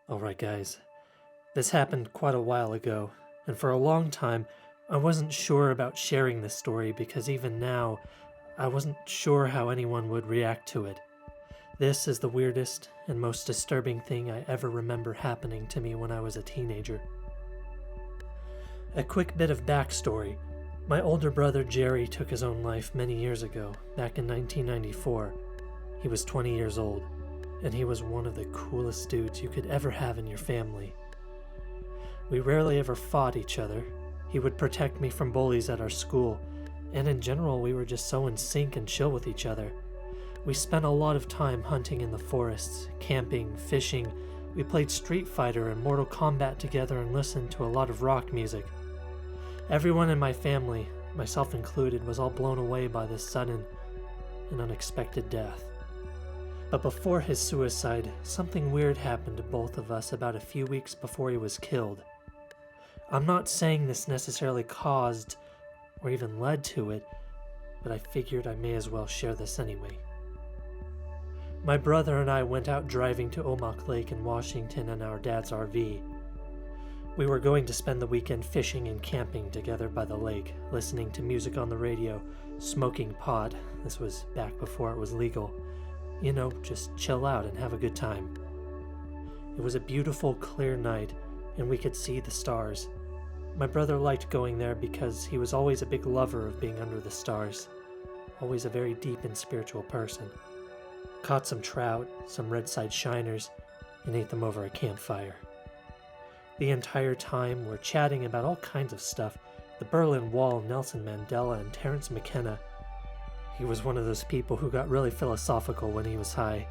Alright guys, this happened quite a while ago, and for a long time I wasn't sure about sharing this story because even now I wasn't sure how anyone would react to it. This is the weirdest and most disturbing thing I ever remember happening to me when I was a teenager. A quick bit of backstory. My older brother Jerry took his own life many years ago, back in 1994. He was 20 years old, and he was one of the coolest dudes you could ever have in your family. We rarely ever fought each other. He would protect me from bullies at our school, and in general we were just so in sync and chill with each other. We spent a lot of time hunting in the forests, camping, fishing. We played Street Fighter and Mortal Kombat together and listened to a lot of rock music. Everyone in my family, myself included, was all blown away by this sudden and unexpected death. But before his suicide, something weird happened to both of us about a few weeks before he was killed. I'm not saying this necessarily caused or even led to it, but I figured I may as well share this anyway. My brother and I went out driving to Omak Lake in Washington in our dad's RV. We were going to spend the weekend fishing and camping together by the lake, listening to music on the radio, smoking pot. This was back before it was legal. You know, just chill out and have a good time. It was a beautiful, clear night, and we could see the stars. My brother liked going there because he was always a big lover of being under the stars. Always a very deep and spiritual person. Caught some trout, some red-side shiners, and ate them over a campfire. The entire time we're chatting about all kinds of stuff. The Berlin Wall, Nelson Mandela, and Terence McKenna. He was one of those people who got really philosophical when he was high.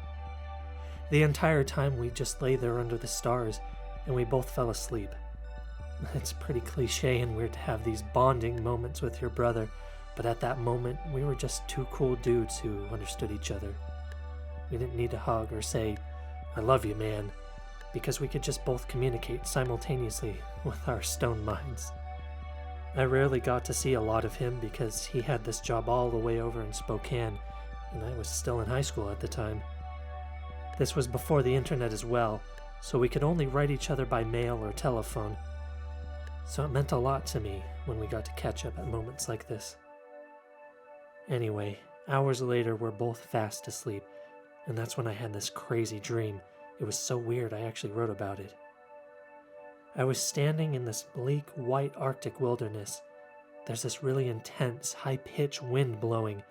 The entire time we just lay there under the stars, and we both fell asleep. It's pretty cliche and weird to have these bonding moments with your brother, but at that moment we were just two cool dudes who understood each other. We didn't need to hug or say, "I love you, man," because we could just both communicate simultaneously with our stone minds. I rarely got to see a lot of him because he had this job all the way over in Spokane, and I was still in high school at the time. This was before the internet as well, so we could only write each other by mail or telephone. So it meant a lot to me when we got to catch up at moments like this. Anyway, hours later we're both fast asleep, and that's when I had this crazy dream. It was so weird I actually wrote about it. I was standing in this bleak, white Arctic wilderness. There's this really intense, high-pitched wind blowing.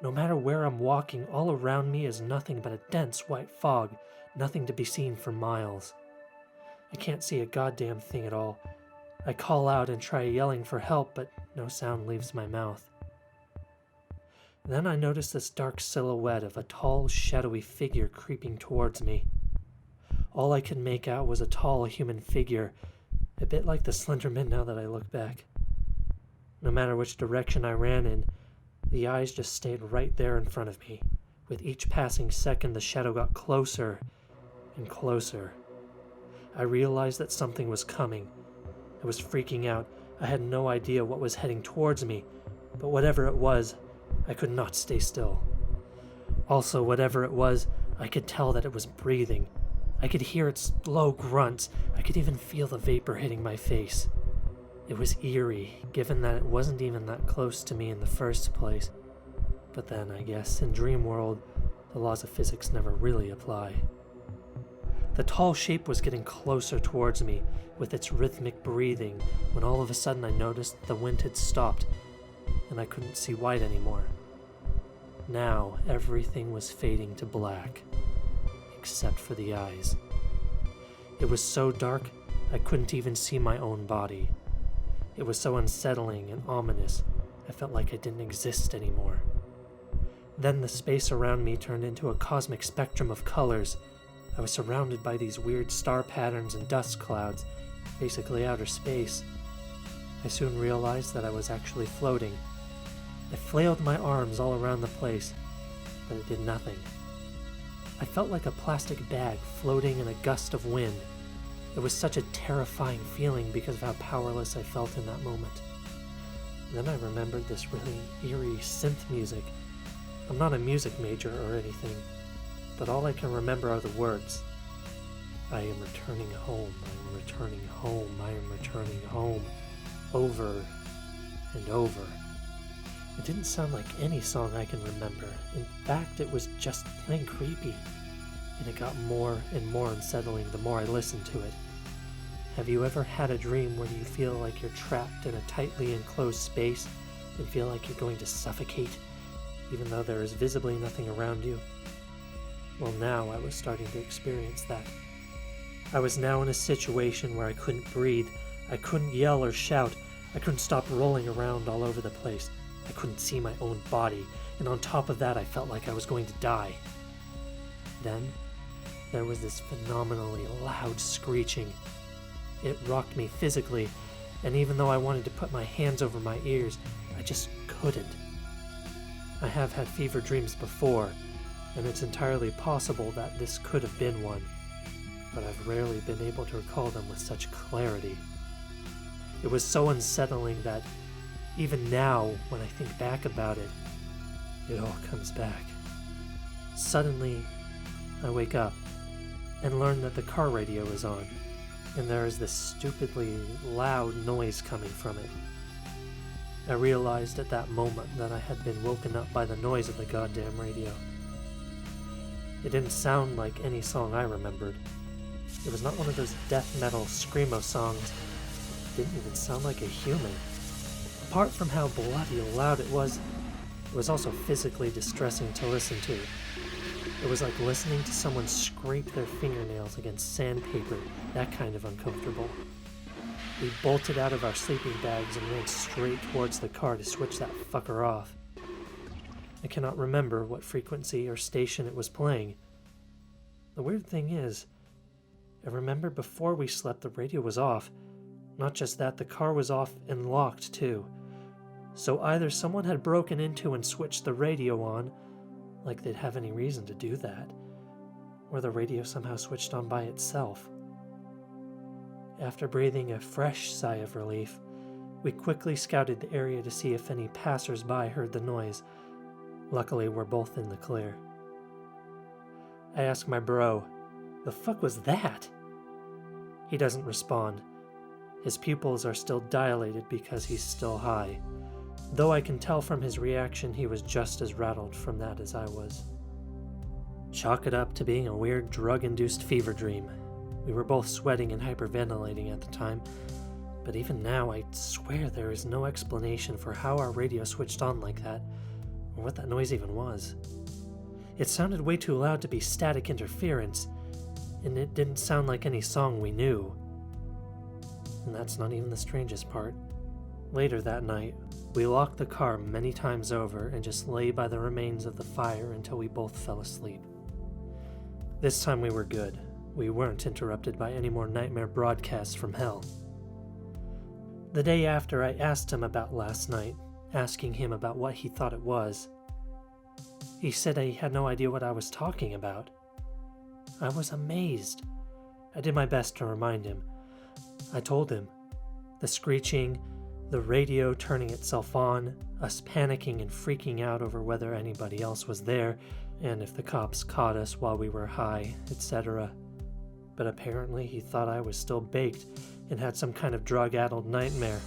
No matter where I'm walking, all around me is nothing but a dense white fog, nothing to be seen for miles. I can't see a goddamn thing at all. I call out and try yelling for help, but no sound leaves my mouth. Then I notice this dark silhouette of a tall, shadowy figure creeping towards me. All I could make out was a tall human figure, a bit like the Slender Man now that I look back. No matter which direction I ran in, the eyes just stayed right there in front of me. With each passing second, the shadow got closer and closer. I realized that something was coming. I was freaking out. I had no idea what was heading towards me, but whatever it was, I could not stay still. Also, whatever it was, I could tell that it was breathing. I could hear its low grunts. I could even feel the vapor hitting my face. It was eerie, given that it wasn't even that close to me in the first place. But then, I guess, in Dream World, the laws of physics never really apply. The tall shape was getting closer towards me, with its rhythmic breathing, when all of a sudden I noticed the wind had stopped, and I couldn't see white anymore. Now, everything was fading to black, except for the eyes. It was so dark, I couldn't even see my own body. It was so unsettling and ominous, I felt like I didn't exist anymore. Then the space around me turned into a cosmic spectrum of colors. I was surrounded by these weird star patterns and dust clouds, basically outer space. I soon realized that I was actually floating. I flailed my arms all around the place, but it did nothing. I felt like a plastic bag floating in a gust of wind. It was such a terrifying feeling because of how powerless I felt in that moment. Then I remembered this really eerie synth music. I'm not a music major or anything, but all I can remember are the words. I am returning home, I am returning home, I am returning home, over and over. It didn't sound like any song I can remember. In fact, it was just plain creepy, and it got more and more unsettling the more I listened to it. Have you ever had a dream where you feel like you're trapped in a tightly enclosed space and feel like you're going to suffocate, even though there is visibly nothing around you? Well, now I was starting to experience that. I was now in a situation where I couldn't breathe, I couldn't yell or shout, I couldn't stop rolling around all over the place, I couldn't see my own body, and on top of that I felt like I was going to die. Then, there was this phenomenally loud screeching. It rocked me physically, and even though I wanted to put my hands over my ears, I just couldn't. I have had fever dreams before, and it's entirely possible that this could have been one, but I've rarely been able to recall them with such clarity. It was so unsettling that even now, when I think back about it, it all comes back. Suddenly, I wake up and learn that the car radio is on, and there is this stupidly loud noise coming from it. I realized at that moment that I had been woken up by the noise of the goddamn radio. It didn't sound like any song I remembered. It was not one of those death metal screamo songs. It didn't even sound like a human. Apart from how bloody loud it was also physically distressing to listen to. It was like listening to someone scrape their fingernails against sandpaper, that kind of uncomfortable. We bolted out of our sleeping bags and ran straight towards the car to switch that fucker off. I cannot remember what frequency or station it was playing. The weird thing is, I remember before we slept the radio was off. Not just that, the car was off and locked too. So either someone had broken into and switched the radio on, like they'd have any reason to do that, or the radio somehow switched on by itself. After breathing a fresh sigh of relief, we quickly scouted the area to see if any passers-by heard the noise. Luckily, we're both in the clear. I ask my bro, "The fuck was that?" He doesn't respond. His pupils are still dilated because he's still high, though I can tell from his reaction he was just as rattled from that as I was. Chalk it up to being a weird drug-induced fever dream. We were both sweating and hyperventilating at the time, but even now I swear there is no explanation for how our radio switched on like that, or what that noise even was. It sounded way too loud to be static interference, and it didn't sound like any song we knew. And that's not even the strangest part. Later that night, we locked the car many times over and just lay by the remains of the fire until we both fell asleep. This time we were good. We weren't interrupted by any more nightmare broadcasts from hell. The day after, I asked him about last night, asking him about what he thought it was. He said he had no idea what I was talking about. I was amazed. I did my best to remind him. I told him. The screeching, the radio turning itself on, us panicking and freaking out over whether anybody else was there, and if the cops caught us while we were high, etc. But apparently he thought I was still baked and had some kind of drug-addled nightmare.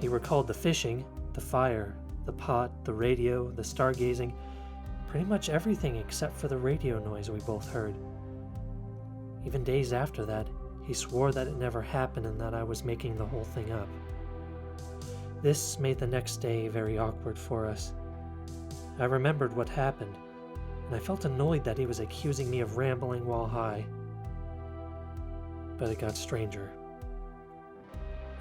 He recalled the fishing, the fire, the pot, the radio, the stargazing, pretty much everything except for the radio noise we both heard. Even days after that, he swore that it never happened and that I was making the whole thing up. This made the next day very awkward for us. I remembered what happened, and I felt annoyed that he was accusing me of rambling while high. But it got stranger.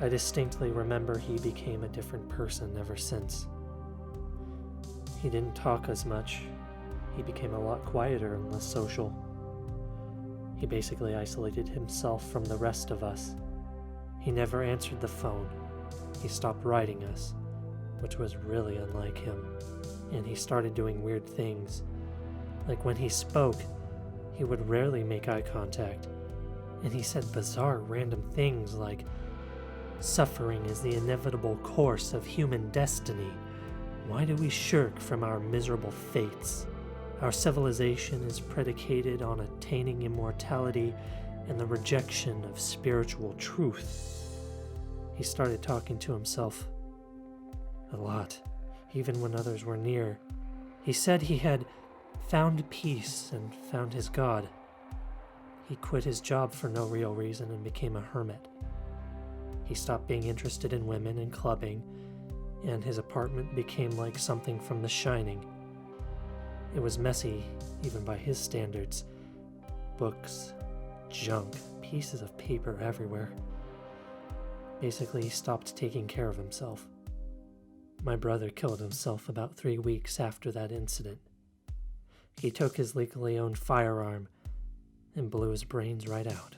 I distinctly remember he became a different person ever since. He didn't talk as much. He became a lot quieter and less social. He basically isolated himself from the rest of us. He never answered the phone. He stopped writing us, which was really unlike him, and he started doing weird things. Like when he spoke, he would rarely make eye contact, and he said bizarre random things like, "Suffering is the inevitable course of human destiny. Why do we shirk from our miserable fates? Our civilization is predicated on attaining immortality, and the rejection of spiritual truth. He started talking to himself a lot, even when others were near. He said he had found peace and found his God. He quit his job for no real reason and became a hermit. He stopped being interested in women and clubbing, and his apartment became like something from The Shining. It was messy, even by his standards. Books, junk, pieces of paper everywhere. Basically, he stopped taking care of himself. My brother killed himself about 3 weeks after that incident. He took his legally owned firearm and blew his brains right out.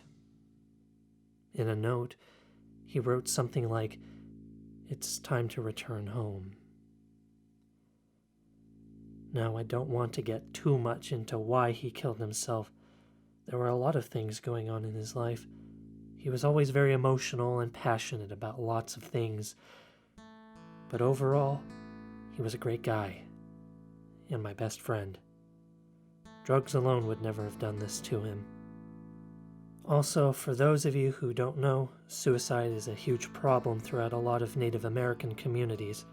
In a note, he wrote something like, "It's time to return home." Now, I don't want to get too much into why he killed himself. There were a lot of things going on in his life. He was always very emotional and passionate about lots of things. But overall, he was a great guy and my best friend. Drugs alone would never have done this to him. Also, for those of you who don't know, suicide is a huge problem throughout a lot of Native American communities.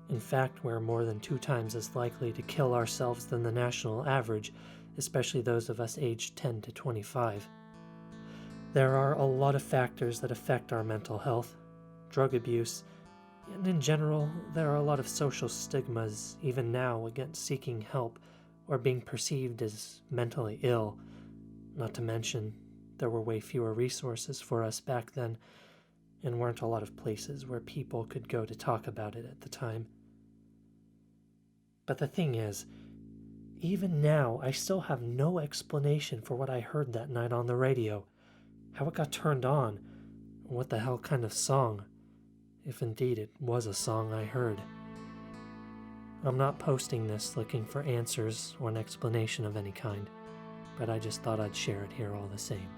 In fact, we're more than 2 times as likely to kill ourselves than the national average, especially those of us aged 10 to 25. There are a lot of factors that affect our mental health: drug abuse, and in general, there are a lot of social stigmas, even now, against seeking help or being perceived as mentally ill. Not to mention, there were way fewer resources for us back then, and weren't a lot of places where people could go to talk about it at the time. But the thing is, even now, I still have no explanation for what I heard that night on the radio, how it got turned on, and what the hell kind of song, if indeed it was a song I heard. I'm not posting this looking for answers or an explanation of any kind, but I just thought I'd share it here all the same.